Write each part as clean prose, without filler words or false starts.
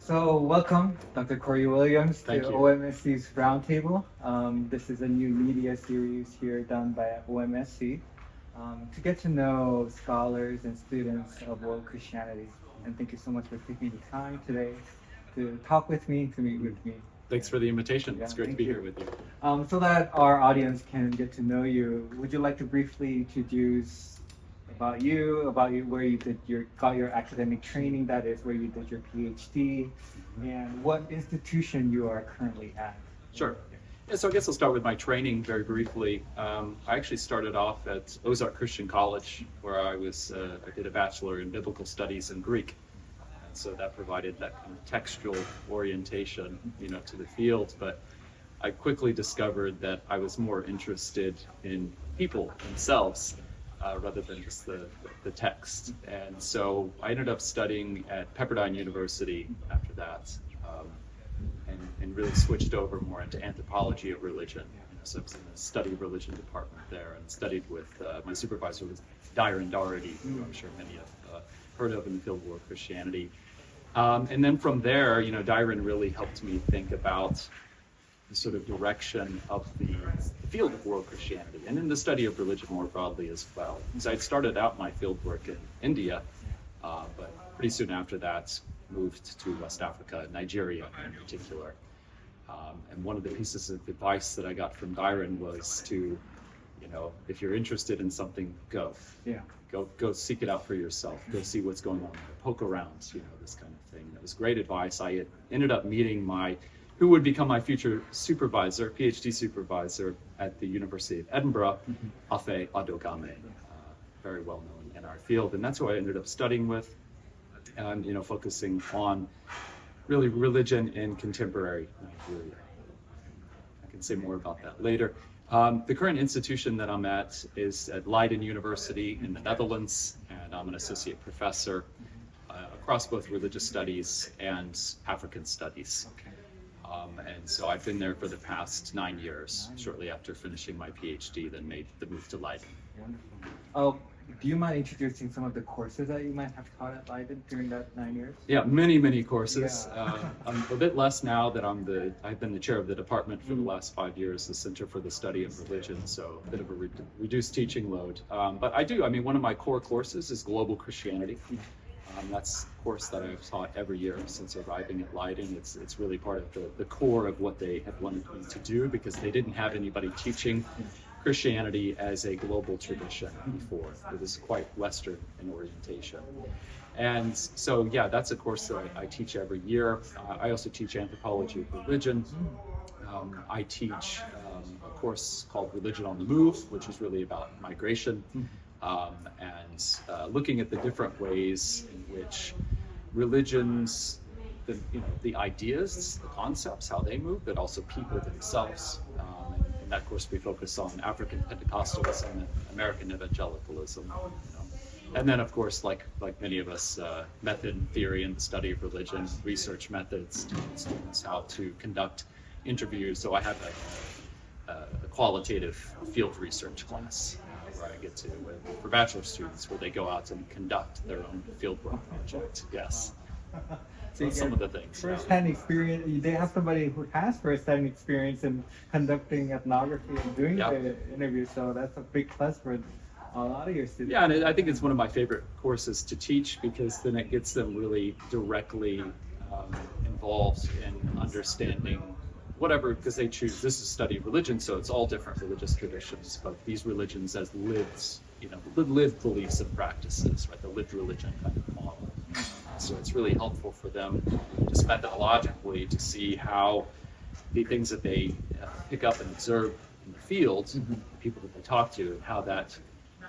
So welcome, Dr. Corey Williams, to Thank you. OMSC's Roundtable. This is a new media series here done by OMSC to get to know scholars and students of world Christianity. And thank you so much for taking the time today to talk with me, to meet with me. Thanks for the invitation. It's great to thank be you. here with you. So that our audience can get to know you, would you like to briefly introduce about you, where you got your academic training, that is, where you did your PhD, and what institution you are currently at? Sure. Yeah, so I guess I'll start with my training very briefly. I actually started off at Ozark Christian College, where I did a bachelor in biblical studies and Greek. And so that provided that kind of textual orientation, to the field. But I quickly discovered that I was more interested in people themselves rather than just the text. And so I ended up studying at Pepperdine University after that, and really switched over more into anthropology of religion. So I was in the study of religion department there and studied with my supervisor was Dyron Doherty, who I'm sure many have heard of in the field of world Christianity. And then from there, Dyron really helped me think about the sort of direction of the field of world Christianity and in the study of religion more broadly as well. Because I'd started out my field work in India, but pretty soon after that moved to West Africa, Nigeria in particular. And one of the pieces of advice that I got from Dyron was to, if you're interested in something, go. Yeah. Go seek it out for yourself. Go see what's going on there. Poke around, this kind of thing. That was great advice. I ended up meeting who would become my future supervisor, PhD supervisor at the University of Edinburgh, Afe Adogame, very well known in our field. And that's who I ended up studying with, and focusing on really religion in contemporary Nigeria. I can say more about that later. The current institution that I'm at is at Leiden University in the Netherlands, and I'm an associate professor across both religious studies and African studies. Okay. And so I've been there for the past 9 years, shortly after finishing my PhD, then made the move to Leiden. Wonderful. Do you mind introducing some of the courses that you might have taught at Leiden during that 9 years? Yeah, many courses. Yeah. I'm a bit less now that I've been the chair of the department for the last 5 years, the Center for the Study of Religion, so a bit of a reduced teaching load. But one of my core courses is Global Christianity. That's a course that I've taught every year since arriving at Leiden. It's really part of the core of what they had wanted me to do, because they didn't have anybody teaching Christianity as a global tradition before. It was quite Western in orientation. And so, that's a course that I teach every year. I also teach anthropology of religion. I teach a course called Religion on the Move, which is really about migration. And looking at the different ways in which religions, the ideas, the concepts, how they move, but also people themselves. In that course, we focus on African Pentecostalism and American evangelicalism. And then, of course, like many of us, method and theory in the study of religion, research methods, teaching students how to conduct interviews. So I have a qualitative field research class where I get to, for bachelor students, where they go out and conduct their own fieldwork project. Yes. So some of the things. First-hand experience. They have somebody who has first-hand experience in conducting ethnography and doing the interview, so that's a big plus for a lot of your students. Yeah, and I think it's one of my favorite courses to teach, because then it gets them really directly involved in understanding whatever, because they choose, this is study of religion, so it's all different religious traditions, but these religions as lived beliefs and practices, right? The lived religion kind of model. So it's really helpful for them just methodologically to see how the things that they pick up and observe in the field, the people that they talk to, how that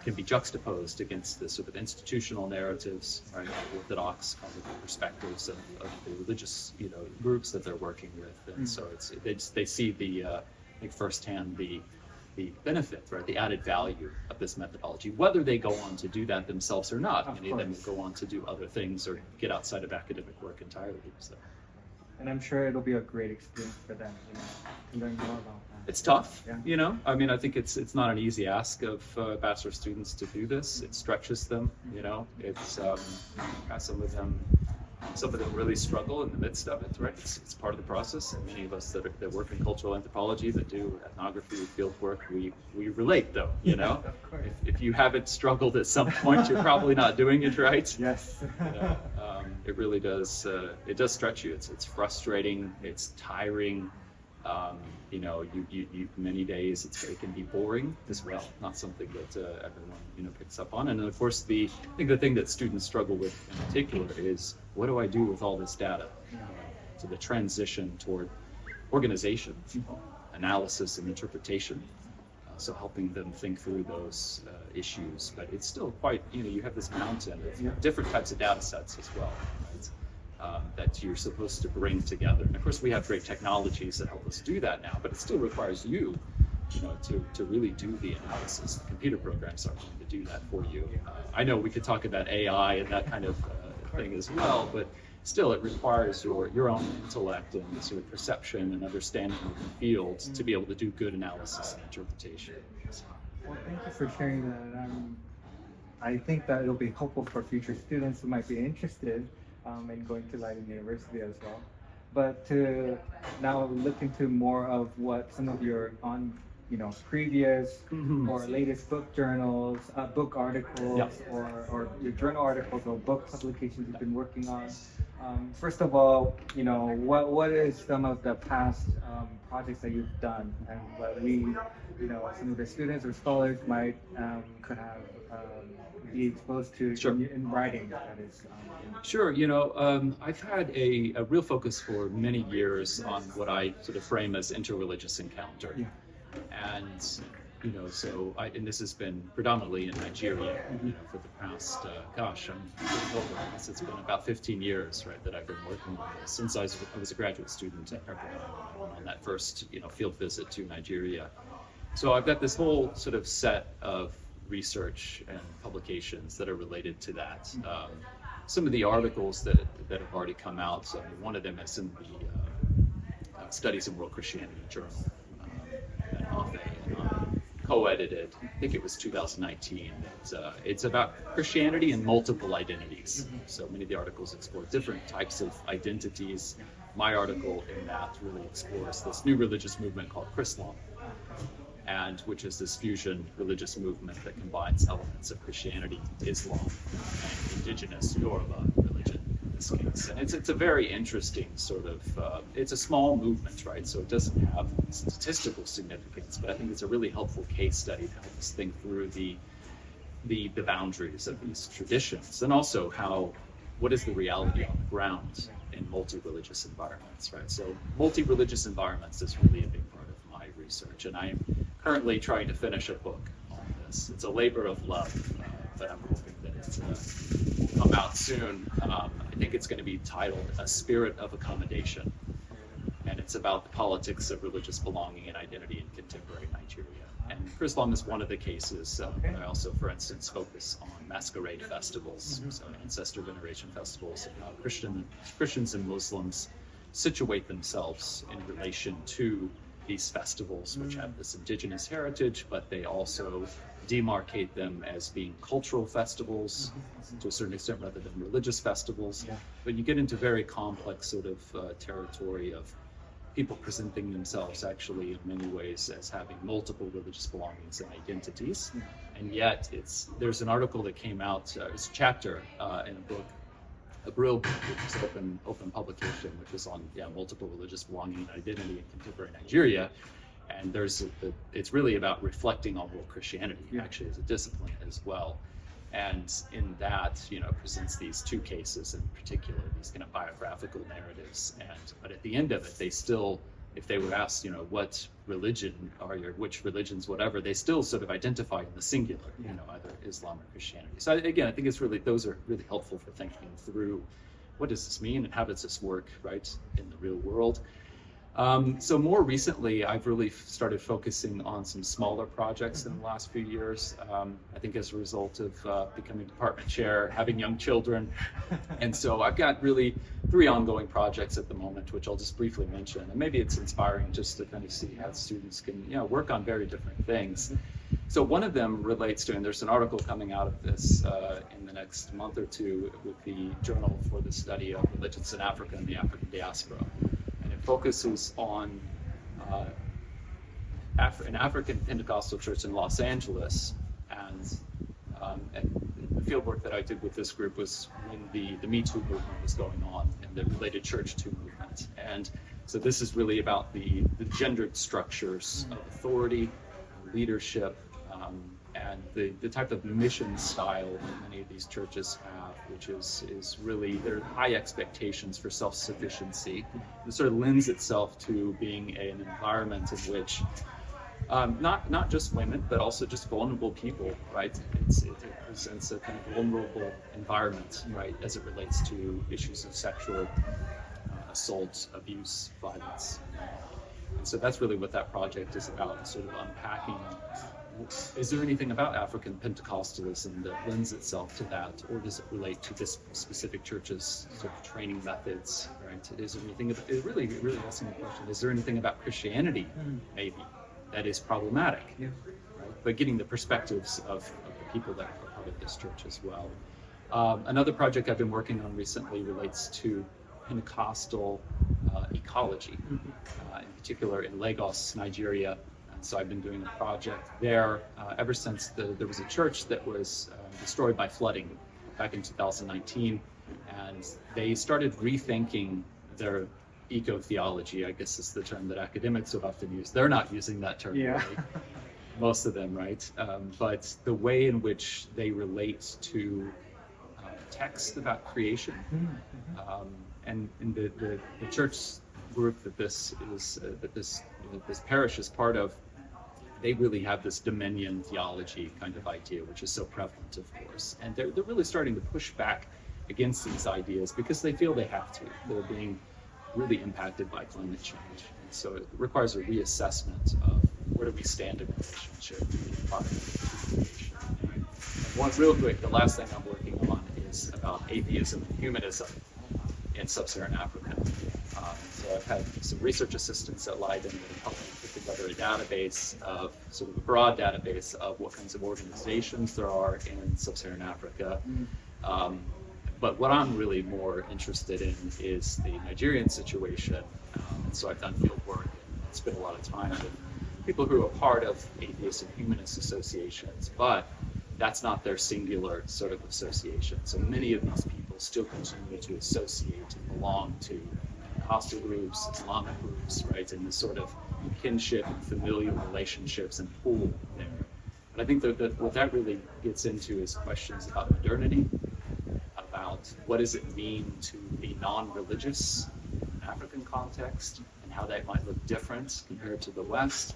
can be juxtaposed against the sort of institutional narratives, right, orthodox kind of perspectives of the religious, groups that they're working with, and so they see I think firsthand the benefit, right, the added value of this methodology, whether they go on to do that themselves or not. Many of them go on to do other things or get outside of academic work entirely. So. And I'm sure it'll be a great experience for them, to learn more about that. It's tough, I think it's not an easy ask of bachelor students to do this. It stretches them, It's some of them Some of them really struggle in the midst of it, right? It's part of the process. And many of us that work in cultural anthropology, that do ethnography, field work, we relate though, you know? Of course. If you haven't struggled at some point, you're probably not doing it right. Yes. You know, it really does, it does stretch you. It's frustrating, it's tiring. You know, you many days it can be boring as well, not something that everyone, you know, picks up on. And of course, I think the thing that students struggle with in particular is, what do I do with all this data? So the transition toward organization, analysis, and interpretation. So helping them think through those issues, but it's still quite, you know, you have this mountain of different types of data sets as well, right? That you're supposed to bring together. And of course, we have great technologies that help us do that now, but it still requires you, you know, to really do the analysis. The computer programs aren't going to do that for you. I know we could talk about AI and that kind of thing as well, but still it requires your own intellect and sort of perception and understanding of the field to be able to do good analysis and interpretation. Well, thank you for sharing that. And I think that it'll be helpful for future students who might be interested in going to Leiden University as well. But to now look into more of what some of your previous or latest book journals, book articles, or your journal articles or book publications you've been working on. First of all, you know, what is some of the past projects that you've done, and what we, you know, some of the students or scholars might could have be exposed to in writing, that is. Sure, you know, I've had a real focus for many years on what I sort of frame as interreligious encounter. And, you know, and this has been predominantly in Nigeria, you know, for the past, I'm getting older. I guess it's been about 15 years, right, that I've been working on this since I was a graduate student at Pepperdine on that first, you know, field visit to Nigeria. So I've got this whole sort of set of research and publications that are related to that. Some of the articles that have already come out, so one of them is in the Studies in World Christianity Journal, an op-ed, co-edited, I think it was 2019. It's about Christianity and multiple identities. So many of the articles explore different types of identities. My article in that really explores this new religious movement called Chrislam, and which is this fusion religious movement that combines elements of Christianity, Islam, and indigenous Yoruba religion in this case. And it's a very interesting sort of, it's a small movement, right? So it doesn't have statistical significance, but I think it's a really helpful case study to help us think through the boundaries of these traditions, and also what is the reality on the ground in multi-religious environments, right? So multi-religious environments is really a big part of my research, and I am currently trying to finish a book on this. It's a labor of love, but I'm hoping that it will come out soon. I think it's going to be titled A Spirit of Accommodation, and it's about the politics of religious belonging and identity in contemporary Nigeria. And Chrislam is one of the cases. I also, for instance, focus on masquerade festivals, so ancestor veneration festivals, and how Christians and Muslims situate themselves in relation to these festivals, which have this indigenous heritage, but they also demarcate them as being cultural festivals to a certain extent rather than religious festivals. But you get into very complex sort of territory of people presenting themselves actually in many ways as having multiple religious belongings and identities. And yet there's an article that came out, it's a chapter in a book, a Brill book, which is open publication, which is on multiple religious belonging and identity in contemporary Nigeria. And it's really about reflecting on world Christianity, actually, as a discipline as well. And in that, you know, presents these two cases in particular, these kind of biographical narratives. But at the end of it, they still, if they were asked, you know, what religion are you, which religions, whatever, they still sort of identify in the singular, you know, either Islam or Christianity. So again, I think those are really helpful for thinking through what does this mean and how does this work, right, in the real world. So more recently, I've really started focusing on some smaller projects in the last few years. I think as a result of becoming department chair, having young children. And so I've got really 3 ongoing projects at the moment, which I'll just briefly mention. And maybe it's inspiring just to kind of see how students can, you know, work on very different things. So one of them relates to, and there's an article coming out of this in the next month or two with the Journal for the Study of Religions in Africa and the African Diaspora. And it focuses on an African Pentecostal church in Los Angeles. And the fieldwork that I did with this group was when the Me Too movement was going on and the related Church Too movement. And so this is really about the gendered structures of authority, leadership, and the type of mission style that many of these churches have, which is really their high expectations for self-sufficiency. It sort of lends itself to being an environment in which not just women, but also just vulnerable people, right? It presents a kind of vulnerable environment, right, as it relates to issues of sexual assault, abuse, violence. And so that's really what that project is about, sort of unpacking. Is there anything about African Pentecostalism that lends itself to that, or does it relate to this specific church's sort of training methods, right? Is there anything, it really asking the question, is there anything about Christianity, maybe, that is problematic, right? But getting the perspectives of the people that are part of this church as well. Another project I've been working on recently relates to Pentecostal ecology, in particular in Lagos, Nigeria. And so I've been doing a project there ever since there was a church that was destroyed by flooding back in 2019. And they started rethinking their eco-theology, I guess is the term that academics would often use. They're not using that term, Yeah. right? Most of them, right? But the way in which they relate to text about creation, and in the church group that this parish is part of, they really have this dominion theology kind of idea, which is so prevalent, of course. And they're really starting to push back against these ideas because they feel they have to. They're being really impacted by climate change. And so it requires a reassessment of where do we stand in relationship to the environment and creation. And one real quick, the last thing I'm working on is about atheism and humanism in sub-Saharan Africa. So I've had some research assistants at Legon that have helped me put together a database of, sort of a broad database of what kinds of organizations there are in sub-Saharan Africa. But what I'm really more interested in is the Nigerian situation. And so I've done field work and spent a lot of time with people who are part of atheist and humanist associations, but that's not their singular sort of association. So many of these people still continue to associate and belong to Pentecostal groups, Islamic groups, right, and this sort of kinship and familial relationships and pool there. But I think that what that really gets into is questions about modernity, about what does it mean to be non-religious in an African context, and how that might look different compared to the West.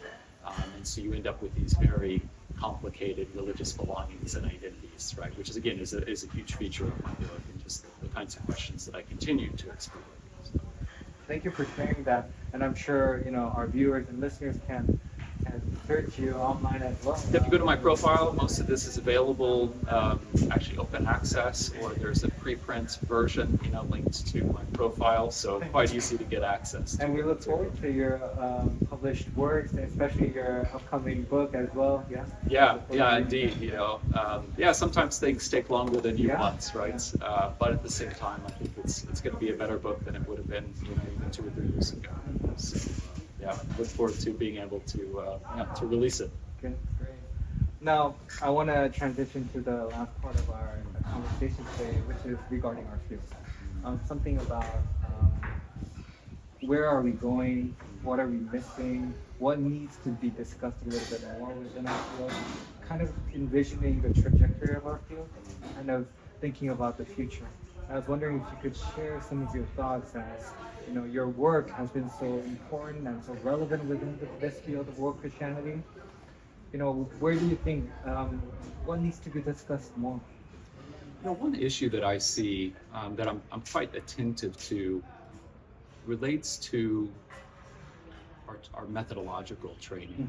And so you end up with these very complicated religious belongings and identities, right? Which is, again, is a huge feature of my work, and just the kinds of questions that I continue to explore. So. Thank you for sharing that, and I'm sure our viewers and listeners can search you online as well. If you go to my profile, most of this is available, actually open access, or there's a preprint version, linked to my profile, so quite easy to get access to. And we look forward to your published works, and especially your upcoming book as well. Yeah, indeed. Sometimes things take longer than you want, right? But at the same time, I think it's going to be a better book than it would have been, even 2 or 3 years ago. So, look forward to being able to release it. Okay, great. Now, I want to transition to the last part of our conversation today, which is regarding our field. Something about where are we going, what are we missing, what needs to be discussed a little bit more within our field, kind of envisioning the trajectory of our field, kind of thinking about the future. I was wondering if you could share some of your thoughts as your work has been so important and so relevant within this field of world Christianity. Where do you think, what needs to be discussed more? One issue that I see that I'm quite attentive to relates to our methodological training.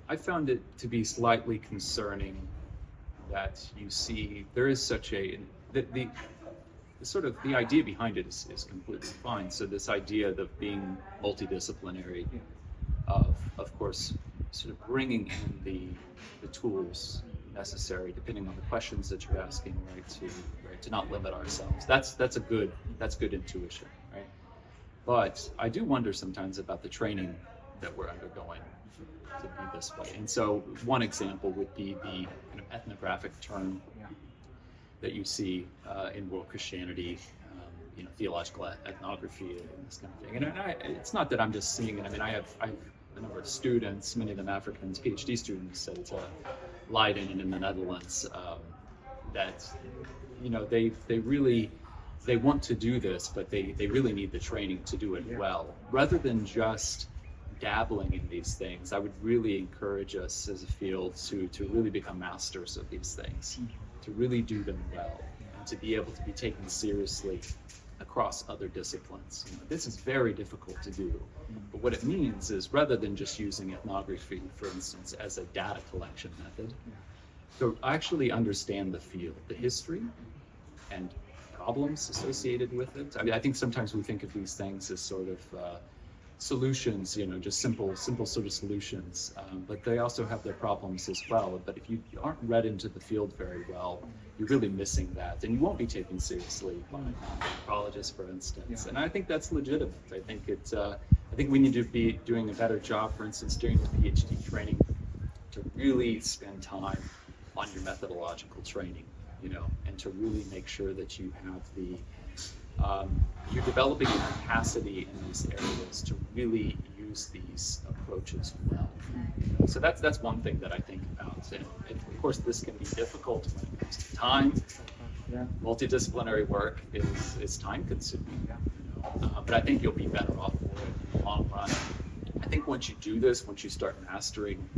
I found it to be slightly concerning that you see there is such the idea behind it is completely fine. So this idea of being multidisciplinary, of course, sort of bringing in the tools necessary, depending on the questions that you're asking, right, to not limit ourselves. That's good intuition, right? But I do wonder sometimes about the training that we're undergoing to be this way. And so one example would be the kind of ethnographic term that you see in world Christianity, theological ethnography and this kind of thing. And it's not that I'm just seeing it. I mean, I have a number of students, many of them Africans, PhD students at Leiden and in the Netherlands, that they want to do this, but they really need the training to do it well. Rather than just dabbling in these things, I would really encourage us as a field to really become masters of these things, to really do them well, and to be able to be taken seriously across other disciplines. This is very difficult to do, but what it means is, rather than just using ethnography, for instance, as a data collection method, to actually understand the field, the history, and problems associated with it. I mean, I think sometimes we think of these things as sort of solutions, just simple sort of solutions, but they also have their problems as well. But if you aren't read into the field very well, you're really missing that, and you won't be taken seriously by anthropologists, for instance. And I think that's legitimate. I think we need to be doing a better job, for instance, during the PhD training, to really spend time on your methodological training, and to really make sure that you have you're developing a capacity in these areas to really use these approaches well. So that's one thing that I think about. And of course, this can be difficult when it comes to time. Multidisciplinary work is time consuming, but I think you'll be better off for it in the long run. I think once you do this, once you start mastering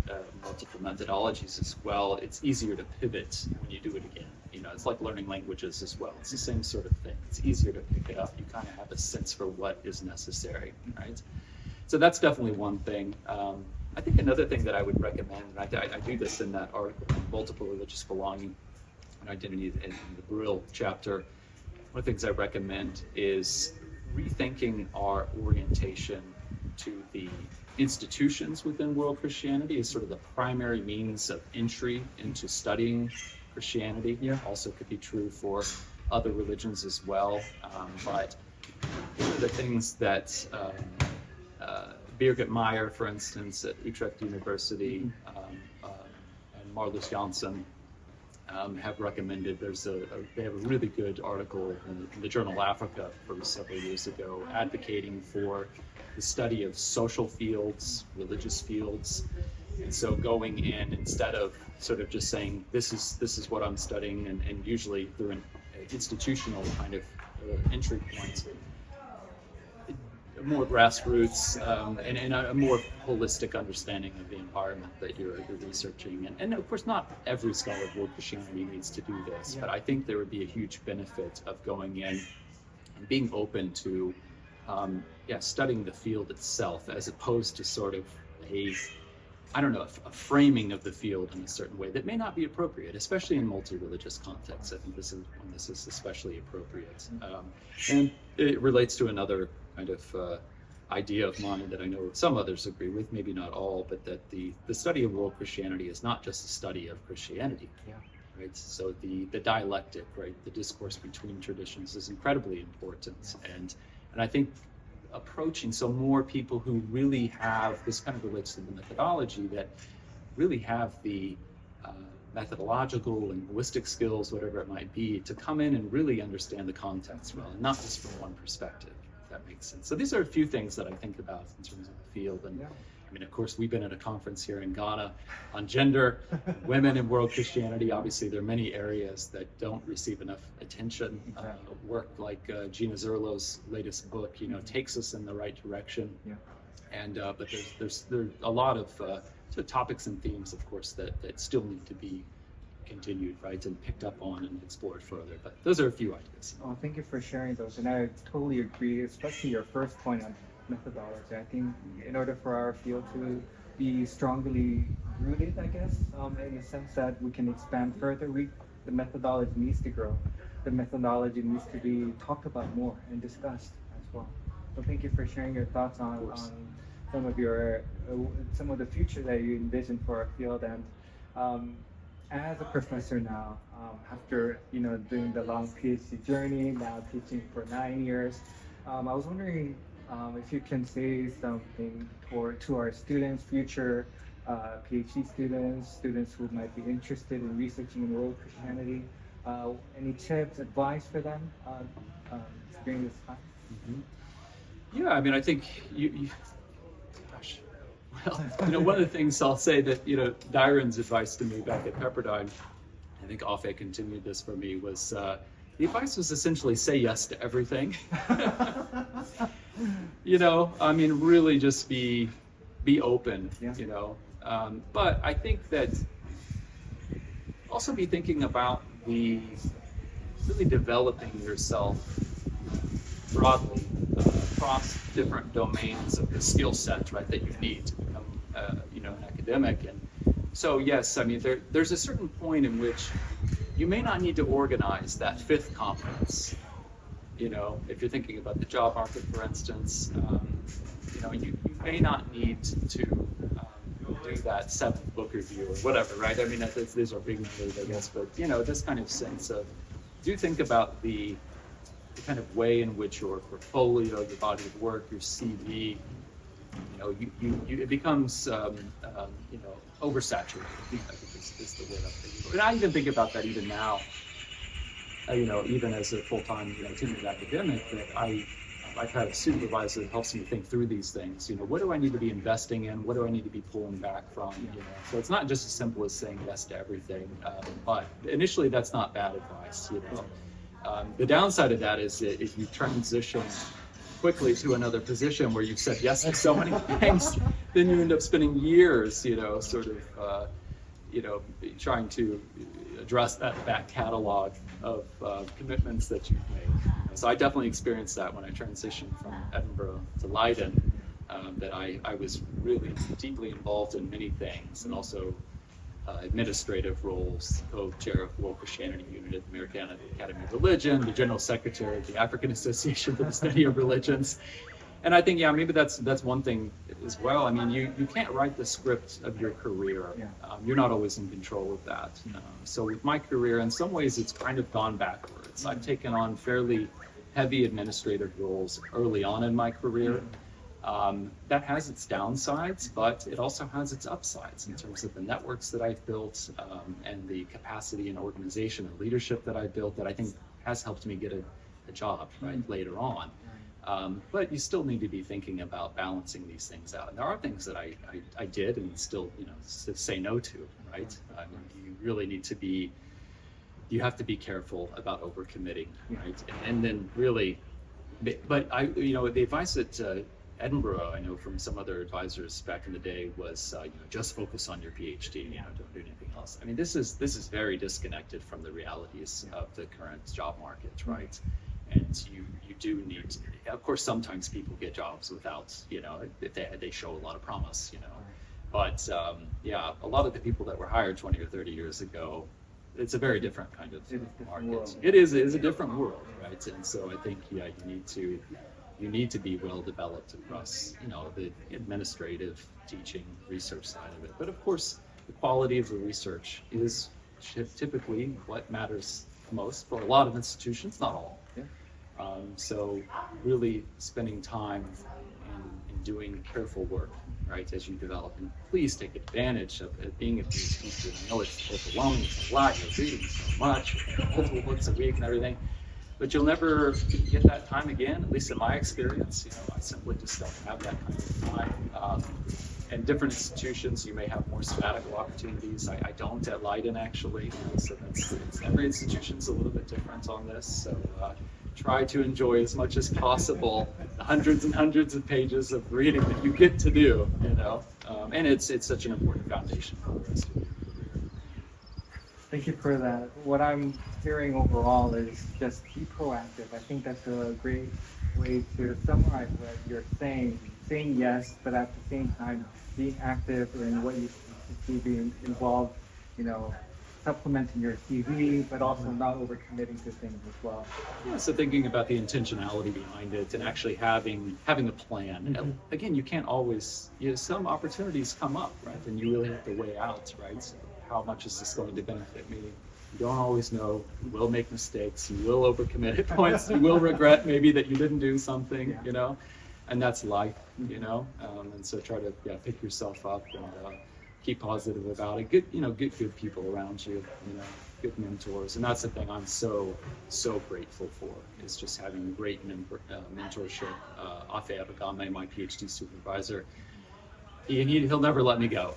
multiple methodologies as well, it's easier to pivot when you do it again. It's like learning languages as well. It's the same sort of thing. It's easier to pick it up. You kind of have a sense for what is necessary, right? So that's definitely one thing. I think another thing that I would recommend, and I do this in that article, Multiple Religious Belonging and Identity in the Brill chapter. One of the things I recommend is rethinking our orientation to the institutions within world Christianity as sort of the primary means of entry into studying Christianity. Also could be true for other religions as well. But one of the things that Birgit Meyer, for instance, at Utrecht University, and Marloes Janssen have recommended. They have a really good article in the journal Africa from several years ago, advocating for the study of social fields, religious fields. And so going in, instead of sort of just saying, this is what I'm studying, and usually through an institutional kind of entry point, more grassroots, and a more holistic understanding of the environment that you're researching. And of course, not every scholar of world Christianity needs to do this, but I think there would be a huge benefit of going in and being open to studying the field itself, as opposed to sort of a framing of the field in a certain way that may not be appropriate, especially in multi-religious contexts. I think this is especially appropriate. And it relates to another kind of idea of mine that I know some others agree with, maybe not all, but that the study of world Christianity is not just a study of Christianity. Right? So the dialectic, right, the discourse between traditions is incredibly important. And I think approaching more people who really have, this kind of relates to the methodology, that really have the methodological, linguistic skills, whatever it might be, to come in and really understand the context well, and not just from one perspective, if that makes sense. So these are a few things that I think about in terms of the field. And I mean, of course, we've been at a conference here in Ghana on gender, women in world Christianity. Obviously, there are many areas that don't receive enough attention. Work like Gina Zerlo's latest book, takes us in the right direction. And but there's a lot of sort of topics and themes, of course, that still need to be continued, right, and picked up on and explored further. But those are a few ideas. Oh, thank you for sharing those, and I totally agree, especially your first point on methodology. I think in order for our field to be strongly rooted, I guess, in the sense that we can expand further, the methodology needs to grow. The methodology needs to be talked about more and discussed as well. So thank you for sharing your thoughts on some of your some of the future that you envision for our field. And um, as a professor now, after doing the long PhD journey, now teaching for 9 years, I was wondering if you can say something to our students, future PhD students, students who might be interested in researching in world Christianity. Any tips, advice for them um, during this time? Mhm. Yeah, I mean, I think gosh, well, one of the things I'll say that, Dyron's advice to me back at Pepperdine, I think Afe continued this for me, was the advice was essentially say yes to everything. I mean, really just be open, Yeah. But I think that also be thinking about really developing yourself broadly across different domains of the skill set, right, that you need to become, an academic. And so, yes, I mean, there's a certain point in which you may not need to organize that fifth competence. If you're thinking about the job market, for instance, you may not need to do that seventh book review or whatever, right? I mean, these are big numbers, I guess, but this kind of sense of, do think about the kind of way in which your portfolio, your body of work, your CV, it becomes, oversaturated. I think is the word I'm thinking of. And I even think about that even now, even as a full-time, tenured academic, that I've had a supervisor that helps me think through these things. What do I need to be investing in? What do I need to be pulling back from? So it's not just as simple as saying yes to everything. But initially, that's not bad advice. The downside of that is that if you transition quickly to another position where you've said yes to so many things, then you end up spending years, trying to address that back catalog of commitments that you've made. So I definitely experienced that when I transitioned from Edinburgh to Leiden, that I was really deeply involved in many things, and also administrative roles, co-chair of World Christianity Unit at the American Academy of Religion, the general secretary of the African Association for the Study of Religions. And I think, maybe that's one thing as well. I mean, you can't write the script of your career. You're not always in control of that. So with my career, in some ways, it's kind of gone backwards. I've taken on fairly heavy administrative roles early on in my career. That has its downsides, but it also has its upsides in terms of the networks that I've built, and the capacity and organization and leadership that I built, that I think has helped me get a job later on. But you still need to be thinking about balancing these things out. And there are things that I did and still, say no to, right? I mean, you really need to be, you have to be careful about overcommitting, right? And then really, but the advice at Edinburgh, I know from some other advisors back in the day, was just focus on your PhD, don't do anything else. I mean, this is very disconnected from the realities of the current job market, right? And you do need to, of course, sometimes people get jobs without, if they show a lot of promise, But a lot of the people that were hired 20 or 30 years ago, it's a very different kind of market. It is a different world, right? And so I think, you need to be well developed across, the administrative, teaching, research side of it. But of course, the quality of the research is typically what matters most for a lot of institutions, not all. So really spending time in doing careful work, right, as you develop. And please take advantage of it being a PhD student. I know it's overwhelming, it's a lot, you're reading so much, multiple books a week and everything. But you'll never get that time again, at least in my experience. I simply just don't have that kind of time. And different institutions, you may have more sabbatical opportunities. I don't at Leiden, actually. So every institution's a little bit different on this. So try to enjoy as much as possible the hundreds and hundreds of pages of reading that you get to do. And it's such an important foundation for the rest of your career. Thank you for that. What I'm hearing overall is just be proactive. I think that's a great way to summarize what you're saying. Saying yes, but at the same time being active in what you see, being involved, supplementing your CV, but also not overcommitting to things as well. Yeah, so thinking about the intentionality behind it and actually having a plan. Mhm. And again, you can't always, some opportunities come up, right? And you really have to weigh out, right? So how much is this going to benefit me? You don't always know. You will make mistakes. You will overcommit at points. You will regret maybe that you didn't do something, Yeah. And that's life, and so try to pick yourself up and keep positive about it. Get good people around you, good mentors, and that's the thing I'm so grateful for is just having great mentorship. Afe Abagame, my PhD supervisor, he'll never let me go.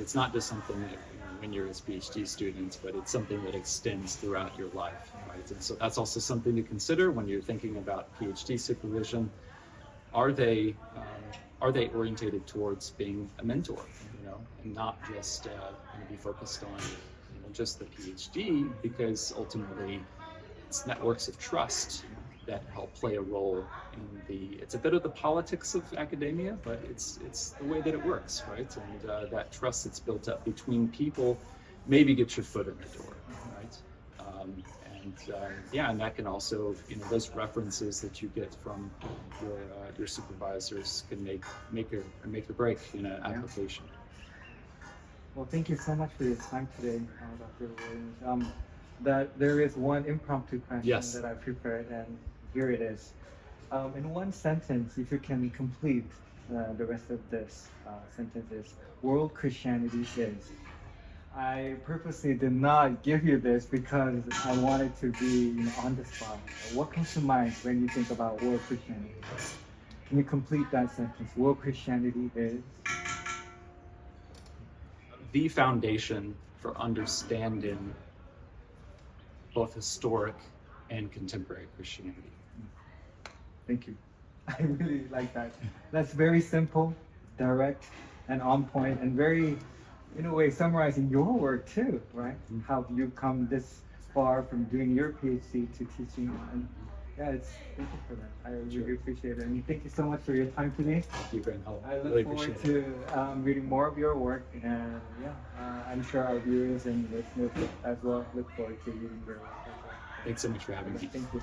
It's not just something that when you're his PhD student, but it's something that extends throughout your life, right? And so that's also something to consider when you're thinking about PhD supervision. Are they orientated towards being a mentor, and not just be focused on just the PhD, because ultimately it's networks of trust that help play a role in it's a bit of the politics of academia, but it's the way that it works, right? And that trust that's built up between people maybe gets your foot in the door, right? And that can also, those references that you get from your supervisors can make or break application. Well, thank you so much for your time today, Dr. Williams. That there is one impromptu question Yes. that I prepared, and here it is. In one sentence, if you can complete the rest of this sentence is, world Christianity is. I purposely did not give you this because I wanted to be on the spot. What comes to mind when you think about world Christianity? Can you complete that sentence? World Christianity is? The foundation for understanding both historic and contemporary Christianity. Thank you. I really like that. That's very simple, direct, and on point, and very, in a way, summarizing your work too, right? Mm-hmm. How you've come this far from doing your PhD to teaching, and thank you for that. I really appreciate it, and thank you so much for your time today. Thank you, Graham. I look Really forward appreciate it. to reading more of your work, and I'm sure our viewers and listeners as well look forward to reading your work as well. Thanks so much for having me. Thank you.